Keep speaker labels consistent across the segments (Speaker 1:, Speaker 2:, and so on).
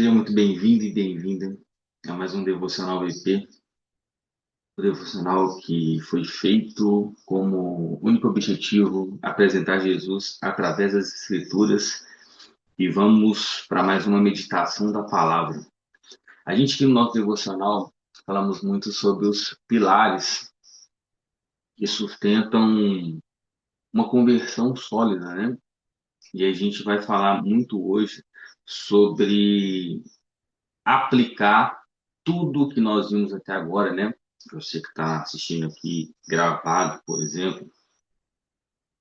Speaker 1: Seja muito bem-vindo e bem-vinda a mais um Devocional VP, o devocional que foi feito como único objetivo apresentar Jesus através das Escrituras, e vamos para mais uma meditação da palavra. A gente aqui no nosso devocional falamos muito sobre os pilares que sustentam uma conversão sólida, né? E a gente vai falar muito hoje sobre aplicar tudo que nós vimos até agora, né? Você que está assistindo aqui gravado, por exemplo,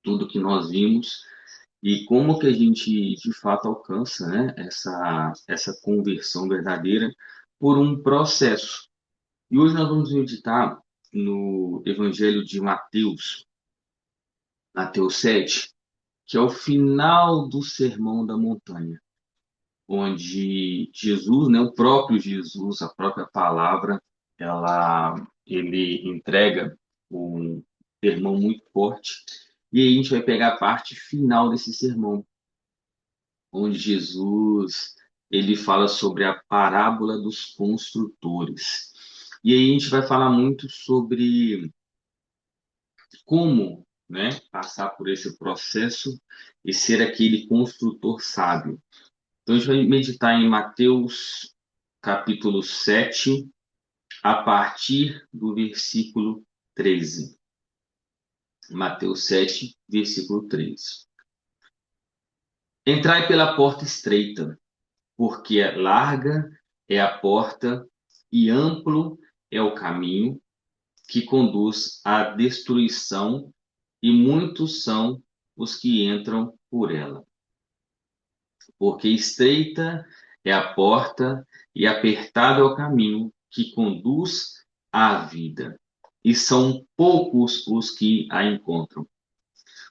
Speaker 1: tudo que nós vimos e como que a gente de fato alcança, né? Essa conversão verdadeira por um processo. E hoje nós vamos meditar no Evangelho de Mateus, Mateus 7, que é o final do Sermão da Montanha, onde Jesus, né, o próprio Jesus, a própria palavra, ele entrega um sermão muito forte. E aí a gente vai pegar a parte final desse sermão, onde Jesus ele fala sobre a parábola dos construtores. E aí a gente vai falar muito sobre como, né, passar por esse processo e ser aquele construtor sábio. Então a gente vai meditar em Mateus capítulo 7, a partir do versículo 13. Mateus 7, versículo 13. Entrai pela porta estreita, porque larga é a porta e amplo é o caminho que conduz à destruição, e muitos são os que entram por ela. Porque estreita é a porta e apertado é o caminho que conduz à vida, e são poucos os que a encontram.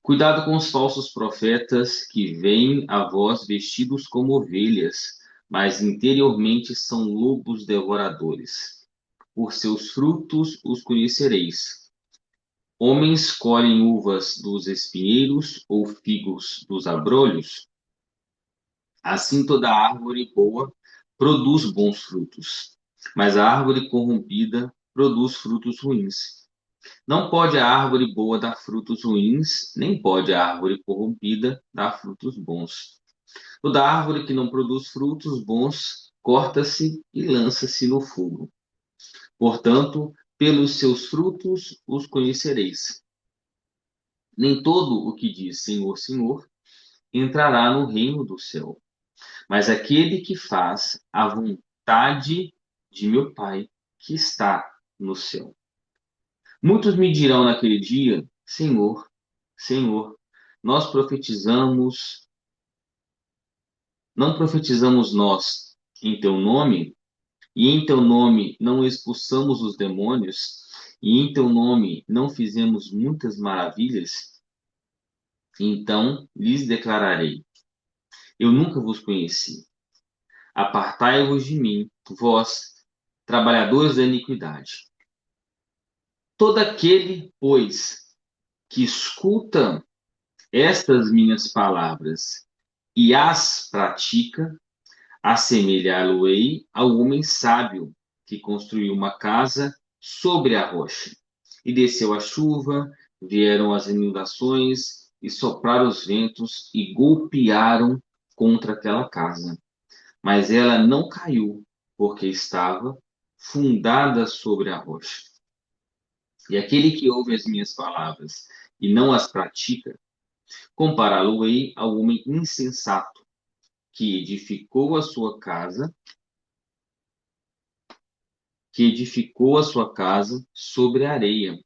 Speaker 1: Cuidado com os falsos profetas que vêm a vós vestidos como ovelhas, mas interiormente são lobos devoradores. Por seus frutos os conhecereis. Homens colhem uvas dos espinheiros ou figos dos abrolhos? Assim toda árvore boa produz bons frutos, mas a árvore corrompida produz frutos ruins. Não pode a árvore boa dar frutos ruins, nem pode a árvore corrompida dar frutos bons. Toda árvore que não produz frutos bons corta-se e lança-se no fogo. Portanto, pelos seus frutos os conhecereis. Nem todo o que diz Senhor, Senhor entrará no reino do céu, mas aquele que faz a vontade de meu Pai que está no céu. Muitos me dirão naquele dia: Senhor, Senhor, nós profetizamos, não profetizamos nós em teu nome, e em teu nome não expulsamos os demônios, e em teu nome não fizemos muitas maravilhas? Então lhes declararei: Eu nunca vos conheci. Apartai-vos de mim, vós, trabalhadores da iniquidade. Todo aquele, pois, que escuta estas minhas palavras e as pratica, assemelhá-lo-ei ao homem sábio que construiu uma casa sobre a rocha. E desceu a chuva, vieram as inundações, e sopraram os ventos, e golpearam contra aquela casa. Mas ela não caiu, porque estava fundada sobre a rocha. E aquele que ouve as minhas palavras e não as pratica, compará-lo-ei ao homem insensato que edificou a sua casa, sobre a areia,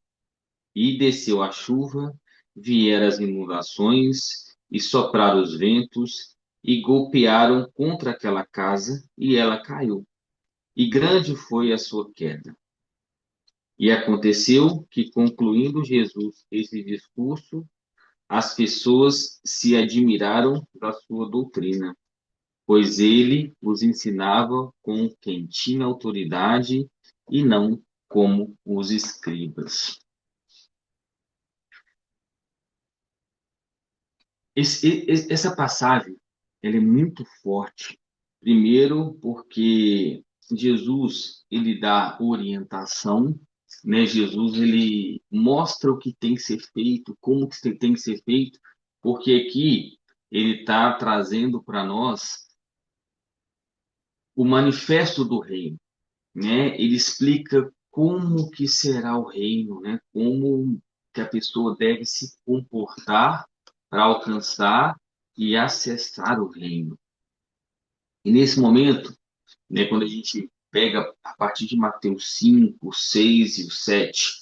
Speaker 1: e desceu a chuva, vieram as inundações, e sopraram os ventos, e golpearam contra aquela casa, e ela caiu. E grande foi a sua queda. E aconteceu que, concluindo Jesus esse discurso, as pessoas se admiraram da sua doutrina, pois ele os ensinava com quem tinha autoridade e não como os escribas. Essa passagem ela é muito forte, Primeiro, porque Jesus, ele dá orientação, né? Jesus, ele mostra o que tem que ser feito, como que tem que ser feito, porque aqui ele está trazendo para nós o manifesto do reino, né? Ele explica como que será o reino, né? Como que a pessoa deve se comportar para alcançar e acessar o reino. E nesse momento, né, quando a gente pega a partir de Mateus 5, 6 e o 7,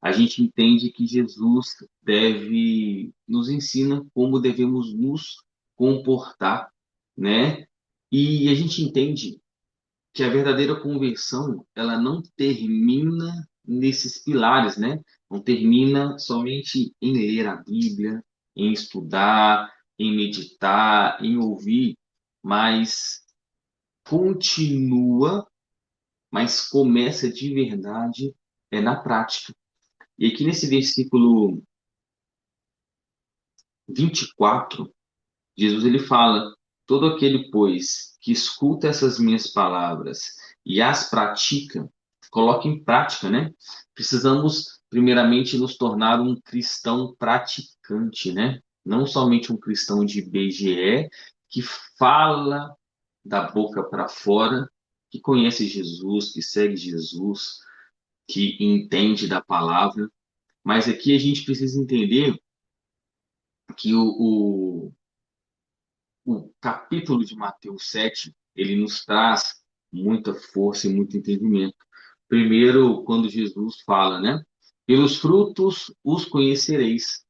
Speaker 1: a gente entende que Jesus deve nos ensina como devemos nos comportar, né? E a gente entende que a verdadeira conversão, ela não termina nesses pilares, né? Não termina somente em ler a Bíblia, em estudar, em meditar, em ouvir, mas continua, mas começa de verdade na prática. E aqui nesse versículo 24, Jesus ele fala: todo aquele, pois, que escuta essas minhas palavras e as pratica, coloca em prática, né? Precisamos, primeiramente, nos tornar um cristão praticante, né? Não somente um cristão de IBGE que fala da boca para fora, que conhece Jesus, que segue Jesus, que entende da palavra, mas aqui a gente precisa entender que o capítulo de Mateus 7 ele nos traz muita força e muito entendimento. Primeiro, quando Jesus fala, né? Pelos frutos os conhecereis.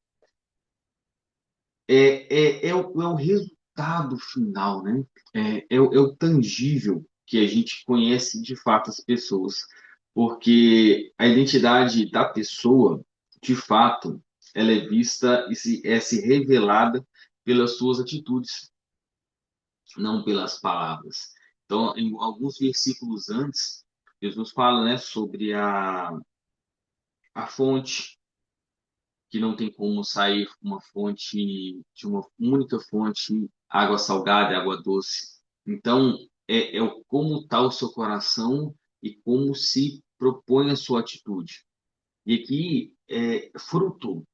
Speaker 1: É o resultado final, né? É o tangível que a gente conhece de fato as pessoas. Porque a identidade da pessoa, de fato, ela é vista e se revelada pelas suas atitudes, não pelas palavras. Então, em alguns versículos antes, Jesus fala, né, sobre a fonte, que não tem como sair uma fonte de uma única fonte, água salgada e água doce. Então, é o como está o seu coração e como se propõe a sua atitude. E aqui, fruto,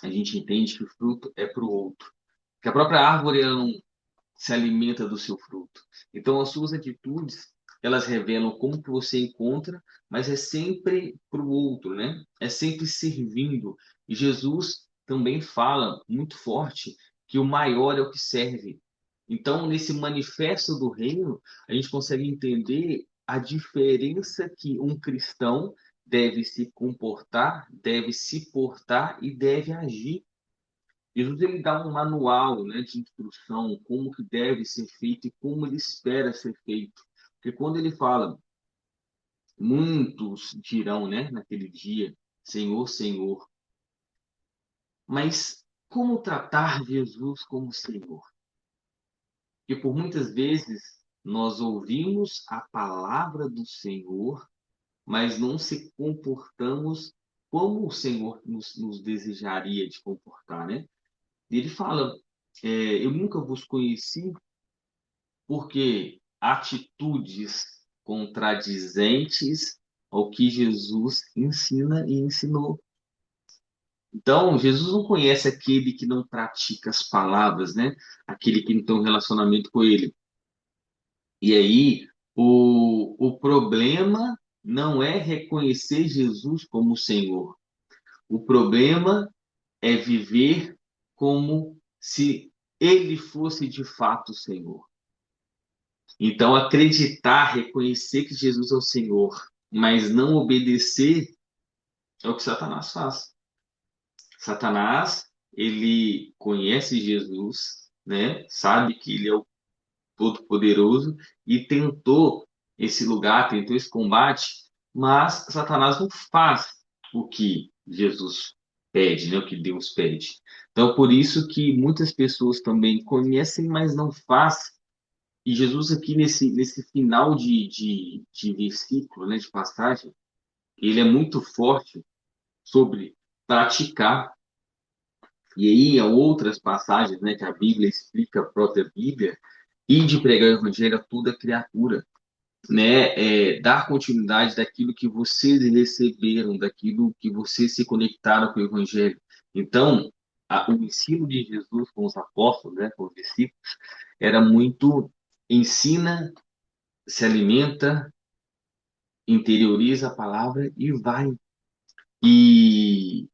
Speaker 1: a gente entende que o fruto é para o outro. Que a própria árvore ela não se alimenta do seu fruto. Então, as suas atitudes, elas revelam como que você encontra, mas é sempre para o outro, né? É sempre servindo. E Jesus também fala muito forte que o maior é o que serve. Então, nesse manifesto do reino, a gente consegue entender a diferença que um cristão deve se comportar, deve se portar e deve agir. Jesus ele dá um manual, né, de instrução, como que deve ser feito e como ele espera ser feito. Porque quando ele fala, muitos dirão, né, naquele dia, Senhor, Senhor. Mas como tratar Jesus como Senhor? Porque por muitas vezes nós ouvimos a palavra do Senhor, mas não se comportamos como o Senhor nos desejaria de comportar, né? E ele fala, eu nunca vos conheci porque atitudes contradizentes ao que Jesus ensina e ensinou. Então, Jesus não conhece aquele que não pratica as palavras, né? Aquele que não tem um relacionamento com ele. E aí, o problema não é reconhecer Jesus como Senhor. O problema é viver como se ele fosse de fato o Senhor. Então, acreditar, reconhecer que Jesus é o Senhor, mas não obedecer é o que Satanás faz. Satanás, ele conhece Jesus, né? Sabe que ele é o Todo-Poderoso e tentou esse lugar, tentou esse combate, mas Satanás não faz o que Jesus pede, né? O que Deus pede. Então, por isso que muitas pessoas também conhecem, mas não faz. E Jesus aqui nesse final de versículo, né, de passagem, ele é muito forte sobre praticar. E aí, há outras passagens, né, que a Bíblia explica, a própria Bíblia, e de pregar o evangelho a toda criatura, né? Dar continuidade daquilo que vocês receberam, daquilo que vocês se conectaram com o evangelho. Então, o ensino de Jesus com os apóstolos, né, com os discípulos, era muito ensina, se alimenta, interioriza a palavra e vai. E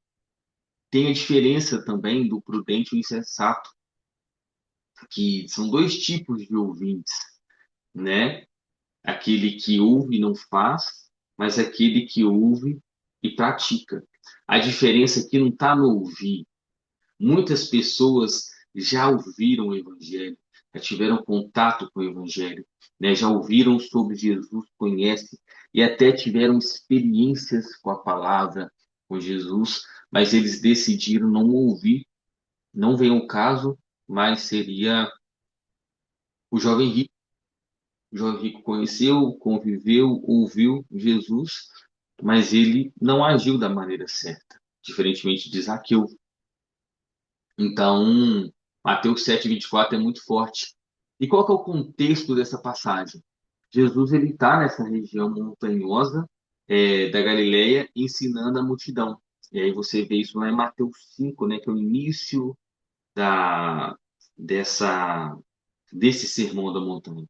Speaker 1: tem a diferença também do prudente e o insensato, que são dois tipos de ouvintes, né? Aquele que ouve e não faz, mas aquele que ouve e pratica. A diferença aqui não está no ouvir. Muitas pessoas já ouviram o Evangelho, já tiveram contato com o Evangelho, né? Já ouviram sobre Jesus, conhecem e até tiveram experiências com a palavra, com Jesus, mas eles decidiram não ouvir. Não vem ao caso, mas seria o jovem rico. O jovem rico conheceu, conviveu, ouviu Jesus, mas ele não agiu da maneira certa, diferentemente de Zaqueu. Então, Mateus 7:24 é muito forte. E qual que é o contexto dessa passagem? Jesus ele está nessa região montanhosa da Galileia ensinando a multidão. E aí você vê isso lá em Mateus 5, né, que é o início da, dessa, desse sermão da montanha.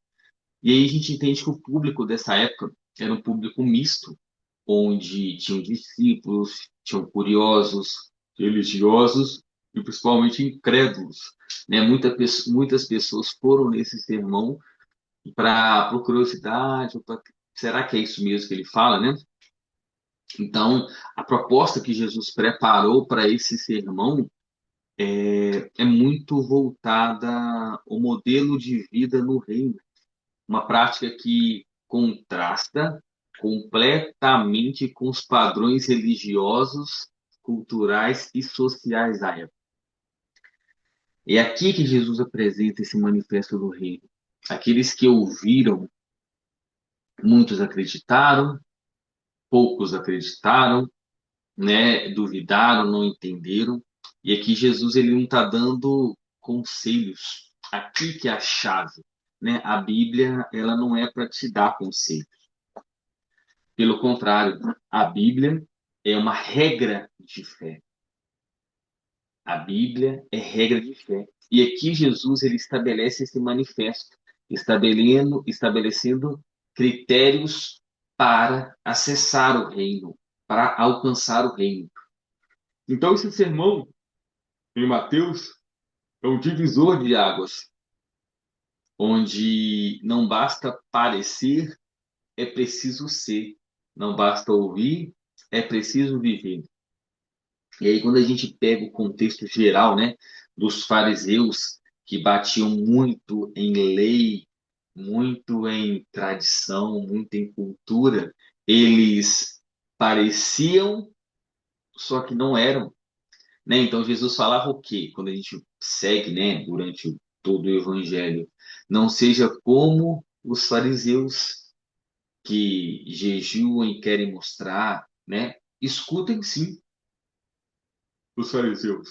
Speaker 1: E aí a gente entende que o público dessa época era um público misto, onde tinham discípulos, tinham curiosos, religiosos e principalmente incrédulos, né? Muitas pessoas foram nesse sermão para por curiosidade, será que é isso mesmo que ele fala, né? Então, a proposta que Jesus preparou para esse sermão é muito voltada ao modelo de vida no reino, uma prática que contrasta completamente com os padrões religiosos, culturais e sociais da época. É aqui que Jesus apresenta esse manifesto do reino. Aqueles que ouviram, muitos acreditaram, poucos acreditaram, né? Duvidaram, não entenderam. E aqui Jesus ele não está dando conselhos. Aqui que é a chave, né? A Bíblia ela não é para te dar conselhos. Pelo contrário, a Bíblia é uma regra de fé. A Bíblia é regra de fé. E aqui Jesus ele estabelece esse manifesto, estabelecendo critérios para acessar o reino, para alcançar o reino. Então esse sermão em Mateus é um divisor de águas, onde não basta parecer, é preciso ser. Não basta ouvir, é preciso viver. E aí, quando a gente pega o contexto geral, né, dos fariseus que batiam muito em lei, muito em tradição, muito em cultura, eles pareciam, só que não eram, né? Então Jesus falava o quê? Quando a gente segue, né, durante todo o evangelho, não seja como os fariseus que jejuam e querem mostrar, né? Escutem sim os fariseus.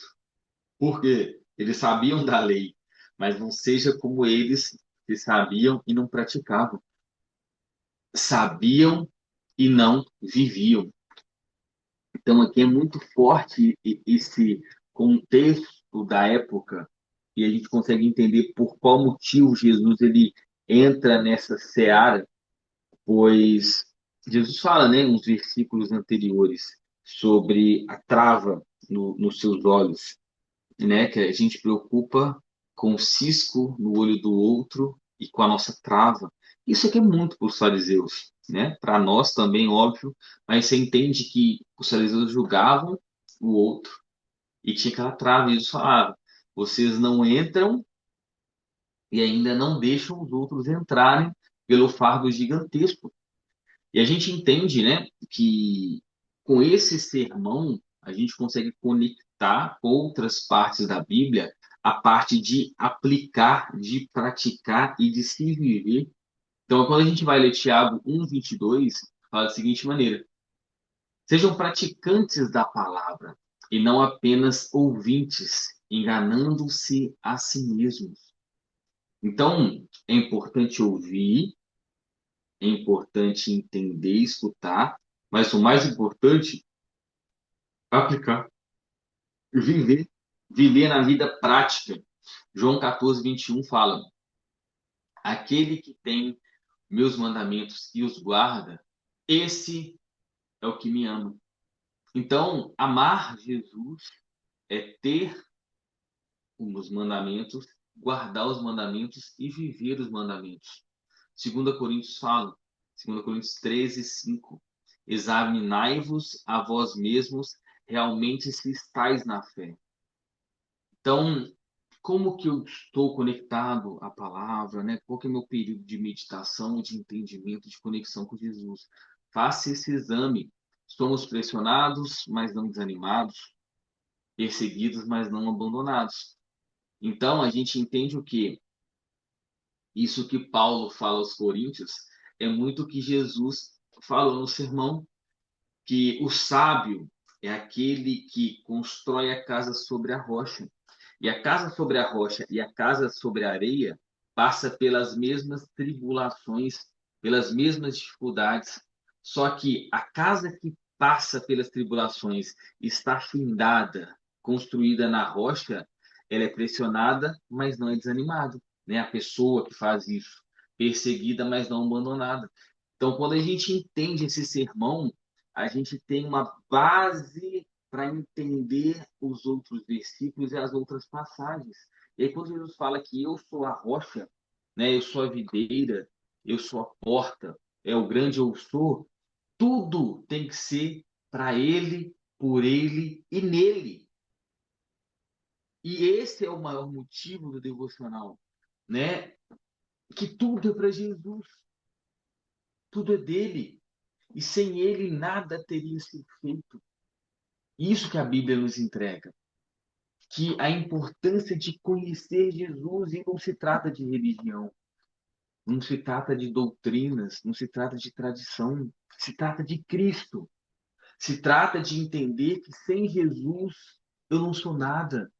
Speaker 1: Porque eles sabiam da lei, mas não seja como eles que sabiam e não praticavam. Sabiam e não viviam. Então aqui é muito forte esse contexto da época e a gente consegue entender por qual motivo Jesus ele entra nessa seara, pois Jesus fala, né, uns versículos anteriores sobre a trava nos seus olhos, né? Que a gente preocupa com o cisco no olho do outro e com a nossa trava. Isso aqui é muito para os fariseus, né? Para nós também, óbvio, mas você entende que os fariseus julgavam o outro e tinha aquela trava. E eles falavam: vocês não entram e ainda não deixam os outros entrarem pelo fardo gigantesco. E a gente entende, né, que com esse sermão a gente consegue conectar outras partes da Bíblia, a parte de aplicar, de praticar e de se viver. Então, quando a gente vai ler Tiago 1:22, fala da seguinte maneira: sejam praticantes da palavra e não apenas ouvintes, enganando-se a si mesmos. Então, é importante ouvir, é importante entender, escutar, mas o mais importante, aplicar, viver, viver na vida prática. João 14, 21 fala: aquele que tem meus mandamentos e os guarda, esse é o que me ama. Então, amar Jesus é ter os mandamentos, guardar os mandamentos e viver os mandamentos. 2 Coríntios fala, 2 Coríntios 13, 5: examinai-vos a vós mesmos realmente se estáis na fé. Então, como que eu estou conectado à palavra, né? Qual que é o meu período de meditação, de entendimento, de conexão com Jesus? Faça esse exame. Somos pressionados, mas não desanimados, perseguidos, mas não abandonados. Então, a gente entende o que isso que Paulo fala aos Coríntios é muito o que Jesus falou no sermão, que o sábio é aquele que constrói a casa sobre a rocha. E a casa sobre a rocha e a casa sobre a areia passa pelas mesmas tribulações, pelas mesmas dificuldades. Só que a casa que passa pelas tribulações está findada, construída na rocha, ela é pressionada, mas não é desanimada, né? A pessoa que faz isso, perseguida, mas não abandonada. Então, quando a gente entende esse sermão, a gente tem uma base para entender os outros versículos e as outras passagens. E aí, quando Jesus fala que eu sou a rocha, né, eu sou a videira, eu sou a porta, é o grande eu sou, tudo tem que ser para Ele, por Ele e nele. E esse é o maior motivo do devocional, né? Que tudo é para Jesus, tudo é dele. E sem ele nada teria sido feito. Isso que a Bíblia nos entrega. Que a importância de conhecer Jesus, e não se trata de religião, não se trata de doutrinas, não se trata de tradição, se trata de Cristo. Se trata de entender que sem Jesus eu não sou nada.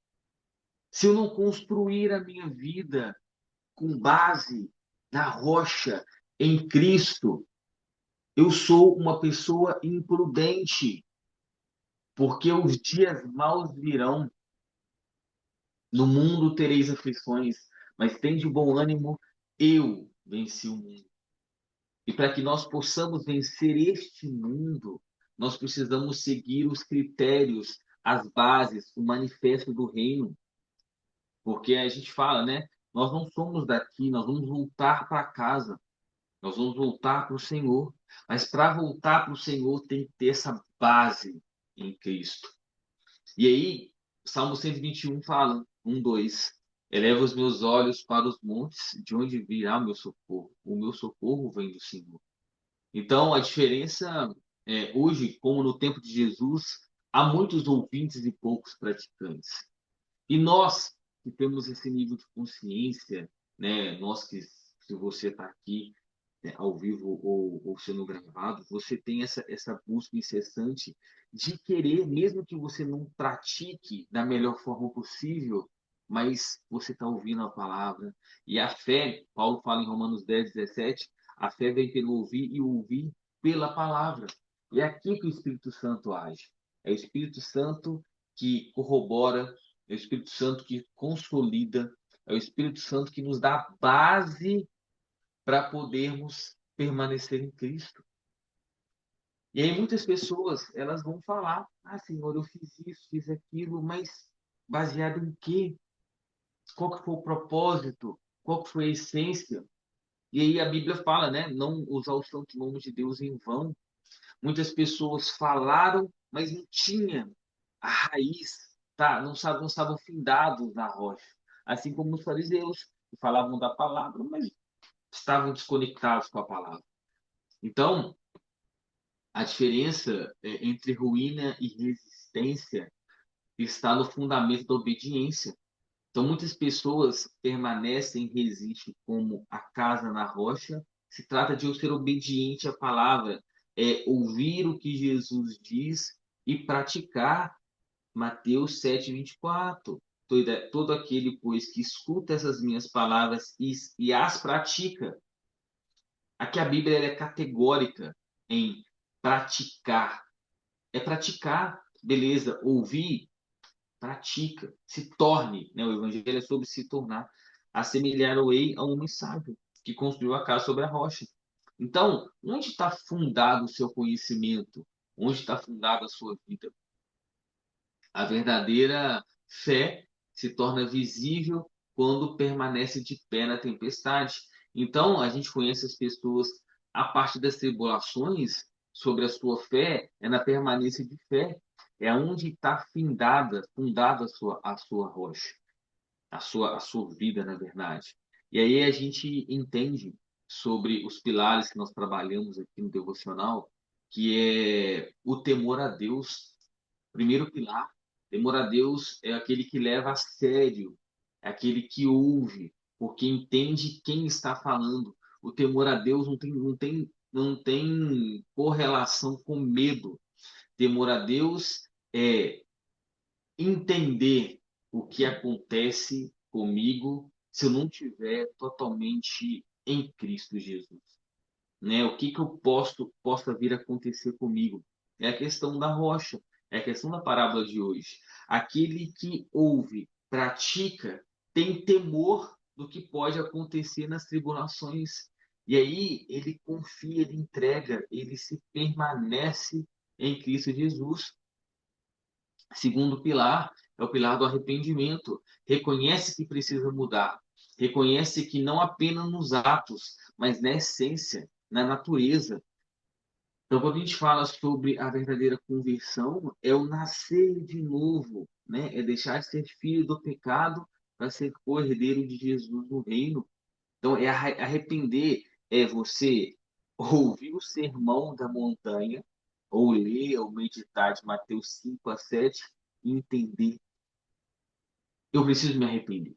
Speaker 1: Se eu não construir a minha vida com base na rocha, em Cristo, eu sou uma pessoa imprudente, porque os dias maus virão. No mundo tereis aflições, mas tende bom ânimo, eu venci o mundo. E para que nós possamos vencer este mundo, nós precisamos seguir os critérios, as bases, o manifesto do reino. Porque a gente fala, né? Nós não somos daqui, nós vamos voltar para casa, nós vamos voltar para o Senhor. Mas para voltar para o Senhor tem que ter essa base em Cristo. E aí, Salmo 121 fala, 1, 2: eleva os meus olhos para os montes, de onde virá o meu socorro? O meu socorro vem do Senhor. Então, a diferença é, hoje, como no tempo de Jesus, há muitos ouvintes e poucos praticantes. E nós que temos esse nível de consciência, né, nós que, se você está aqui ao vivo ou sendo gravado, você tem essa busca incessante de querer, mesmo que você não pratique da melhor forma possível, mas você está ouvindo a palavra. E a fé, Paulo fala em Romanos 10, 17, a fé vem pelo ouvir e ouvir pela palavra. E é aqui que o Espírito Santo age. É o Espírito Santo que corrobora, é o Espírito Santo que consolida, é o Espírito Santo que nos dá a base para podermos permanecer em Cristo. E aí muitas pessoas, elas vão falar: "Ah, Senhor, eu fiz isso, fiz aquilo", mas baseado em quê? Qual que foi o propósito? Qual que foi a essência? E aí a Bíblia fala, né, não usar o santo nome de Deus em vão. Muitas pessoas falaram, mas não tinha a raiz, tá? Não estavam findados na rocha. Assim como os fariseus, que falavam da palavra, mas estavam desconectados com a palavra. Então, a diferença entre ruína e resistência está no fundamento da obediência. Então, muitas pessoas permanecem e resistem como a casa na rocha. Se trata de eu ser obediente à palavra, é ouvir o que Jesus diz e praticar. Mateus 7, 24. todo aquele, pois, que escuta essas minhas palavras e as pratica. Aqui a Bíblia ela é categórica em praticar. É praticar, beleza, ouvir, pratica, se torne, né? O Evangelho é sobre se tornar. Assemelhar-o-ei a um homem sábio que construiu a casa sobre a rocha. Então, onde está fundado o seu conhecimento? Onde está fundada a sua vida? A verdadeira fé se torna visível quando permanece de pé na tempestade. Então, a gente conhece as pessoas a parte das tribulações sobre a sua fé, é na permanência de fé. É onde está fundada a sua rocha, a sua vida, na verdade. E aí a gente entende sobre os pilares que nós trabalhamos aqui no devocional, que é o temor a Deus. Primeiro pilar, temor a Deus é aquele que leva a sério, é aquele que ouve, porque entende quem está falando. O temor a Deus não tem correlação com medo. Temor a Deus é entender o que acontece comigo se eu não tiver totalmente em Cristo Jesus, né? O que que eu possa vir a acontecer comigo? É a questão da rocha, é a questão da parábola de hoje. Aquele que ouve, pratica, tem temor do que pode acontecer nas tribulações. E aí ele confia, ele entrega, ele se permanece em Cristo Jesus. Segundo pilar é o pilar do arrependimento. Reconhece que precisa mudar. Reconhece que não apenas nos atos, mas na essência, na natureza. Então, quando a gente fala sobre a verdadeira conversão, é o nascer de novo, né? É deixar de ser filho do pecado para ser co-herdeiro de Jesus no reino. Então, é arrepender, é você ouvir o sermão da montanha, ou ler, ou meditar de Mateus 5 a 7 e entender. Eu preciso me arrepender.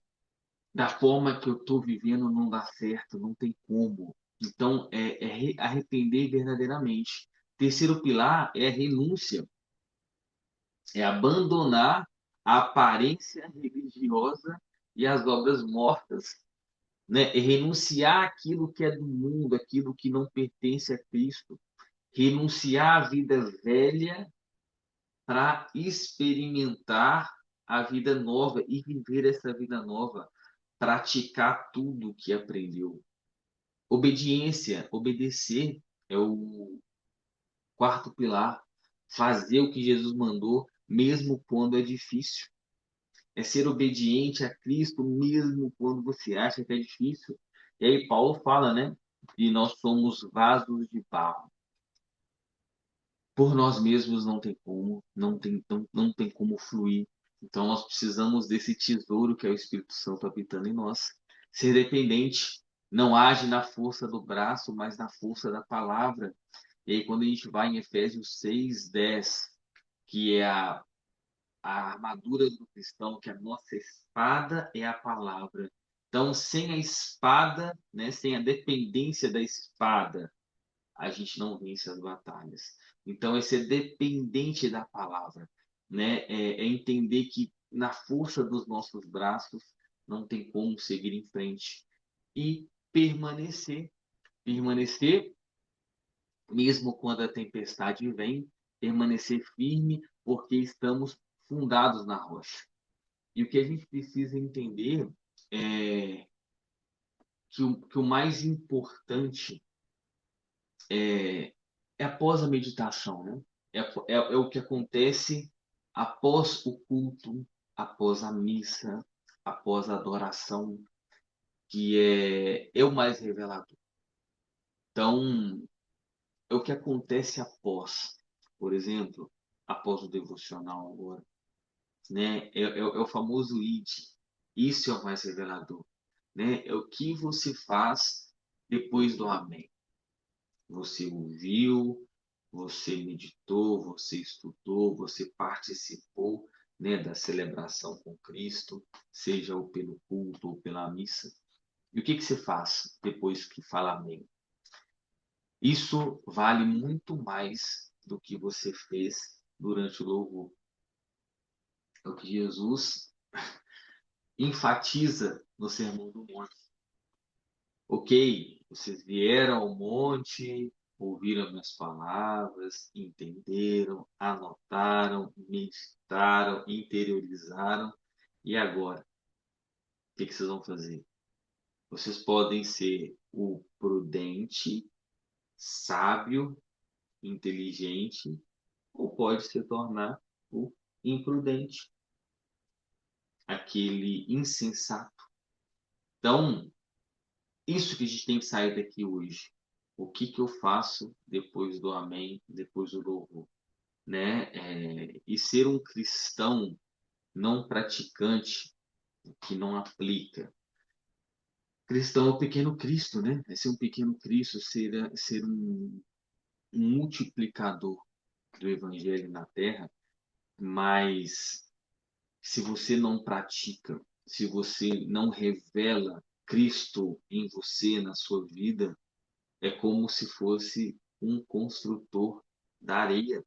Speaker 1: Da forma que eu estou vivendo não dá certo, não tem como. Então, é arrepender verdadeiramente. Terceiro pilar é a renúncia, é abandonar a aparência religiosa e as obras mortas, né? É renunciar àquilo que é do mundo, aquilo que não pertence a Cristo. Renunciar à vida velha para experimentar a vida nova e viver essa vida nova, praticar tudo o que aprendeu. Obediência, obedecer é o quarto pilar. Fazer o que Jesus mandou, mesmo quando é difícil. É ser obediente a Cristo, mesmo quando você acha que é difícil. E aí Paulo fala, né? Que nós somos vasos de barro. Por nós mesmos não tem como, não tem como fluir. Então nós precisamos desse tesouro que é o Espírito Santo habitando em nós. Ser dependente não age na força do braço, mas na força da palavra. E aí quando a gente vai em Efésios 6:10, que é a armadura do cristão, que a nossa espada é a palavra. Então, sem a espada, né, sem a dependência da espada, a gente não vence as batalhas. Então, é ser dependente da palavra, né? É entender que na força dos nossos braços não tem como seguir em frente e permanecer mesmo quando a tempestade vem, permanecer firme porque estamos fundados na rocha. E o que a gente precisa entender é que o mais importante é após a meditação, né? É o que acontece após o culto, após a missa, após a adoração, que é o mais revelador. Então, é o que acontece após, por exemplo, após o devocional agora, né? É o famoso id. Isso é o mais revelador, né? É o que você faz depois do amém. Você ouviu, você meditou, você estudou, você participou, né, da celebração com Cristo, seja ou pelo culto ou pela missa. E o que que você faz depois que fala amém? Isso vale muito mais do que você fez durante o louvor. É o que Jesus enfatiza no Sermão do Monte. Ok, vocês vieram ao monte, ouviram minhas palavras, entenderam, anotaram, meditaram, interiorizaram. E agora, o que vocês vão fazer? Vocês podem ser o prudente, sábio, inteligente, ou pode se tornar o imprudente, aquele insensato. Então, isso que a gente tem que sair daqui hoje. O que que eu faço depois do amém, depois do louvor, né? E ser um cristão não praticante, que não aplica. Cristão é o pequeno Cristo, né? É ser um pequeno Cristo, ser um multiplicador do evangelho na terra, mas se você não pratica, se você não revela Cristo em você, na sua vida, é como se fosse um construtor da areia.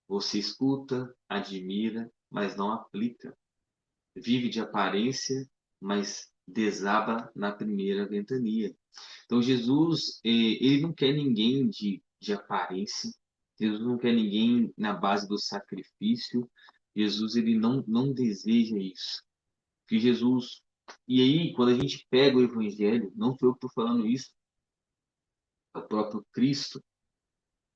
Speaker 1: Você escuta, admira, mas não aplica. Vive de aparência, mas desaba na primeira ventania. Então Jesus, ele não quer ninguém de aparência. Jesus não quer ninguém na base do sacrifício. Jesus, ele não deseja isso. Que Jesus... E aí, quando a gente pega o evangelho, não sou eu que estou falando isso, é o próprio Cristo,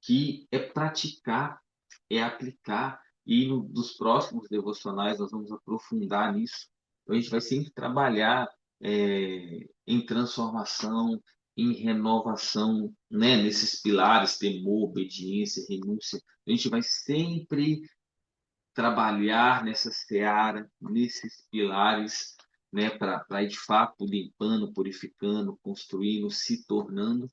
Speaker 1: que é praticar, é aplicar. E dos próximos devocionais nós vamos aprofundar nisso. Então, a gente vai sempre trabalhar em transformação, em renovação, né? Nesses pilares, temor, obediência, renúncia. A gente vai sempre trabalhar nessa seara, nesses pilares, né? Para ir de fato limpando, purificando, construindo, se tornando.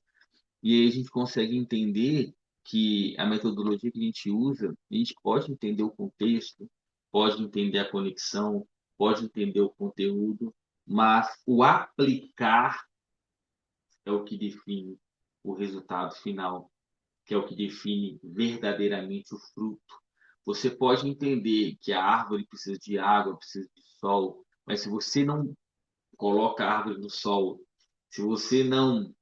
Speaker 1: E aí a gente consegue entender que a metodologia que a gente usa, a gente pode entender o contexto, pode entender a conexão, pode entender o conteúdo, mas o aplicar é o que define o resultado final, que é o que define verdadeiramente o fruto. Você pode entender que a árvore precisa de água, precisa de sol, mas se você não coloca a árvore no sol, se você não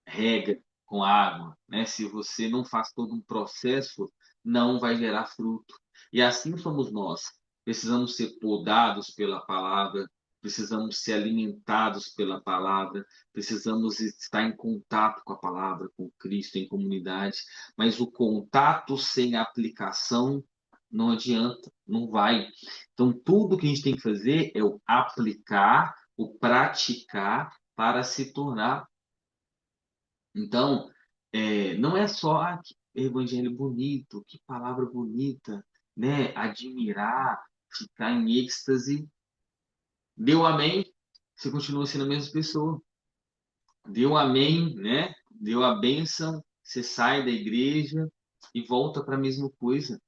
Speaker 1: rega com água, né? Se você não faz todo um processo, não vai gerar fruto. E assim somos nós. Precisamos ser podados pela palavra, precisamos ser alimentados pela palavra, precisamos estar em contato com a palavra, com Cristo, em comunidade. Mas o contato sem aplicação não adianta, não vai. Então, tudo que a gente tem que fazer é o aplicar, o praticar para se tornar. Então, não é só que evangelho bonito, que palavra bonita, né? Admirar, ficar em êxtase. Deu amém, você continua sendo a mesma pessoa. Deu amém, né? Deu a bênção, você sai da igreja e volta para a mesma coisa.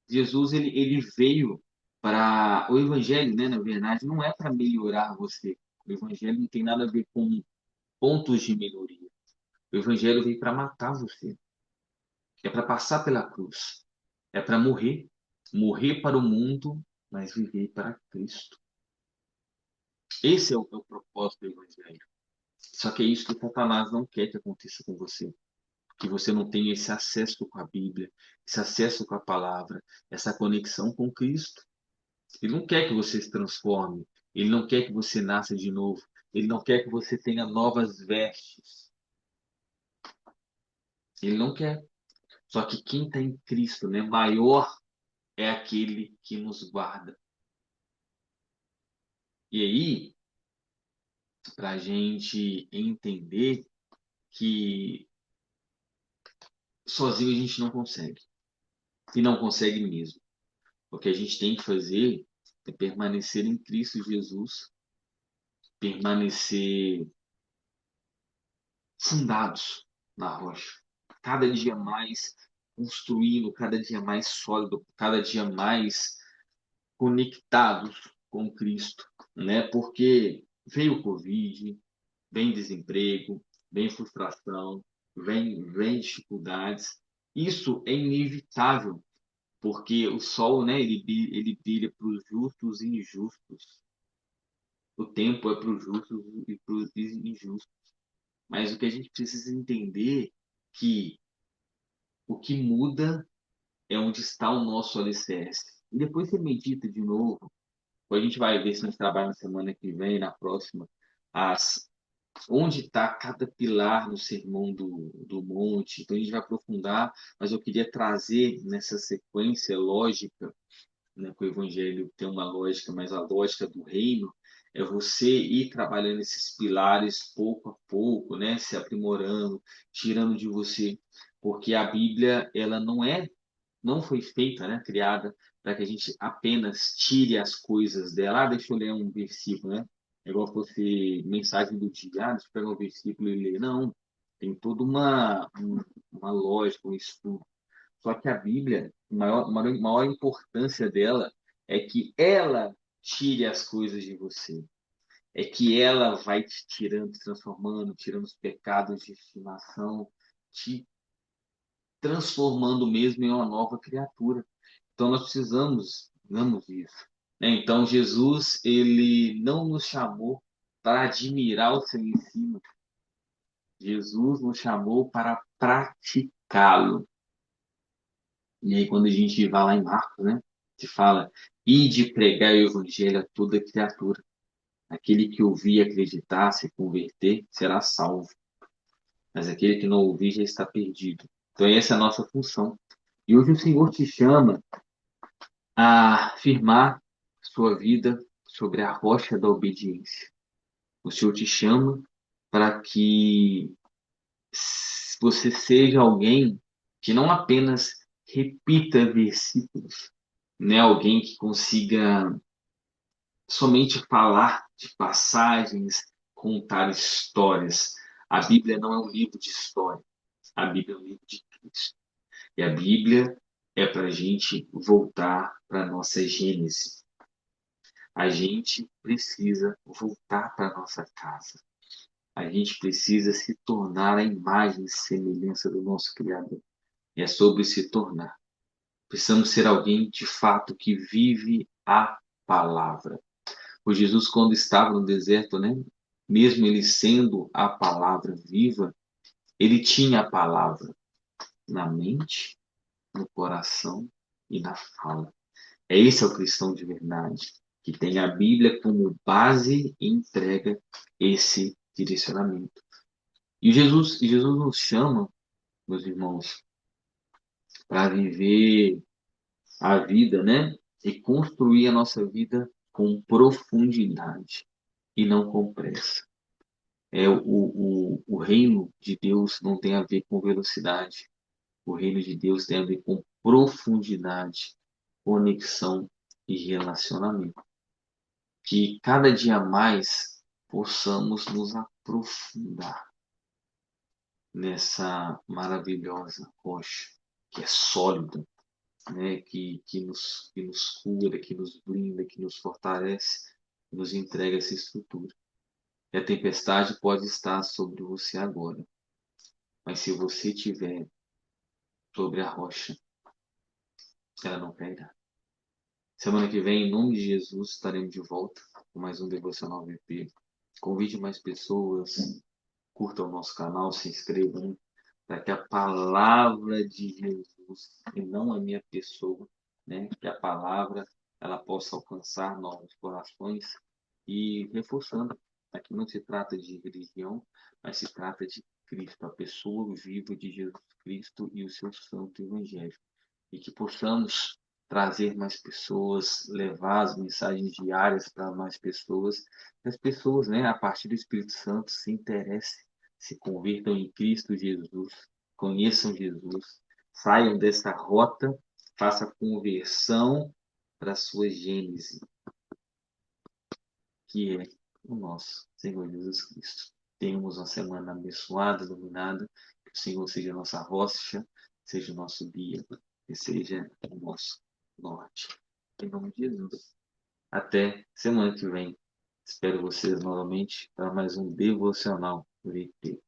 Speaker 1: Jesus, ele veio para... O evangelho, né, na verdade, não é para melhorar você. O evangelho não tem nada a ver com pontos de melhoria. O evangelho veio para matar você. É para passar pela cruz. É para morrer. Morrer para o mundo, mas viver para Cristo. Esse é o propósito do Evangelho. Só que é isso que Satanás não quer que aconteça com você. Que você não tenha esse acesso com a Bíblia, esse acesso com a palavra, essa conexão com Cristo. Ele não quer que você se transforme. Ele não quer que você nasça de novo. Ele não quer que você tenha novas vestes. Ele não quer. Só que quem está em Cristo, né, maior é aquele que nos guarda. E aí, para a gente entender que sozinho a gente não consegue. E não consegue mesmo. O que a gente tem que fazer é permanecer em Cristo Jesus, permanecer fundados na rocha. Cada dia mais construindo, cada dia mais sólido, cada dia mais conectados com Cristo, né? Porque veio o Covid, vem desemprego, vem frustração, vem dificuldades. Isso é inevitável, porque o sol, né, ele brilha para os justos e injustos. O tempo é para os justos e para os injustos. Mas o que a gente precisa entender que o que muda é onde está o nosso alicerce. E depois você medita de novo. A gente vai ver se a gente trabalha na semana que vem, na próxima, as, onde está cada pilar no Sermão do Monte. Então a gente vai aprofundar, mas eu queria trazer nessa sequência lógica, né, que o Evangelho tem uma lógica, mas a lógica do reino é você ir trabalhando esses pilares pouco a pouco, né, se aprimorando, tirando de você, porque a Bíblia ela não foi feita, né, criada para que a gente apenas tire as coisas dela. Ah, deixa eu ler um versículo, né? É igual fosse mensagem do dia, ah, deixa eu pegar um versículo e ler. Não, tem toda uma lógica, um estudo. Só que a Bíblia, a maior importância dela é que ela tire as coisas de você. É que ela vai te tirando, te transformando, tirando os pecados de estimação, te transformando mesmo em uma nova criatura. Então nós precisamos disso, né? Então Jesus, ele não nos chamou para admirar o seu ensino. Jesus nos chamou para praticá-lo. E aí quando a gente vai lá em Marcos, né, que fala: "Ide pregar o evangelho a toda criatura. Aquele que ouvir e acreditar, se converter, será salvo. Mas aquele que não ouvir já está perdido." Então essa é a nossa função. E hoje o Senhor te chama a firmar sua vida sobre a rocha da obediência. O Senhor te chama para que você seja alguém que não apenas repita versículos, né? Alguém que consiga somente falar de passagens, contar histórias. A Bíblia não é um livro de história, a Bíblia é um livro de Cristo. E a Bíblia é para a gente voltar para a nossa Gênese. A gente precisa voltar para nossa casa. A gente precisa se tornar a imagem e semelhança do nosso Criador. É sobre se tornar. Precisamos ser alguém de fato que vive a palavra. O Jesus, quando estava no deserto, né? Mesmo ele sendo a palavra viva, ele tinha a palavra na mente, no coração e na fala. Esse é o cristão de verdade, que tem a Bíblia como base e entrega esse direcionamento. E Jesus nos chama, meus irmãos, para viver a vida, né? E construir a nossa vida com profundidade e não com pressa. O reino de Deus não tem a ver com velocidade. O reino de Deus tem a ver com profundidade, conexão e relacionamento. Que cada dia mais possamos nos aprofundar nessa maravilhosa rocha, que é sólida, né? Que nos cura, que nos blinda, que nos fortalece, que nos entrega essa estrutura. E a tempestade pode estar sobre você agora, mas se você estiver sobre a rocha, ela não cairá. Semana que vem, em nome de Jesus, estaremos de volta com mais um Devocional VP. Convide mais pessoas, curta o nosso canal, se inscreva, né? Para que a palavra de Jesus, e não a minha pessoa, né? Que a palavra ela possa alcançar novos corações e reforçando, aqui não se trata de religião, mas se trata de Cristo, a pessoa viva de Jesus Cristo e o seu santo evangelho. E que possamos trazer mais pessoas, levar as mensagens diárias para mais pessoas, que as pessoas, né, a partir do Espírito Santo, se interessem, se convertam em Cristo Jesus, conheçam Jesus, saiam dessa rota, façam a conversão para a sua gênese, que é o nosso Senhor Jesus Cristo. Tenhamos uma semana abençoada, iluminada, que o Senhor seja a nossa rocha, seja o nosso guia, que seja o nosso norte. Em nome de Jesus. Até semana que vem. Espero vocês novamente para mais um Devocional VT.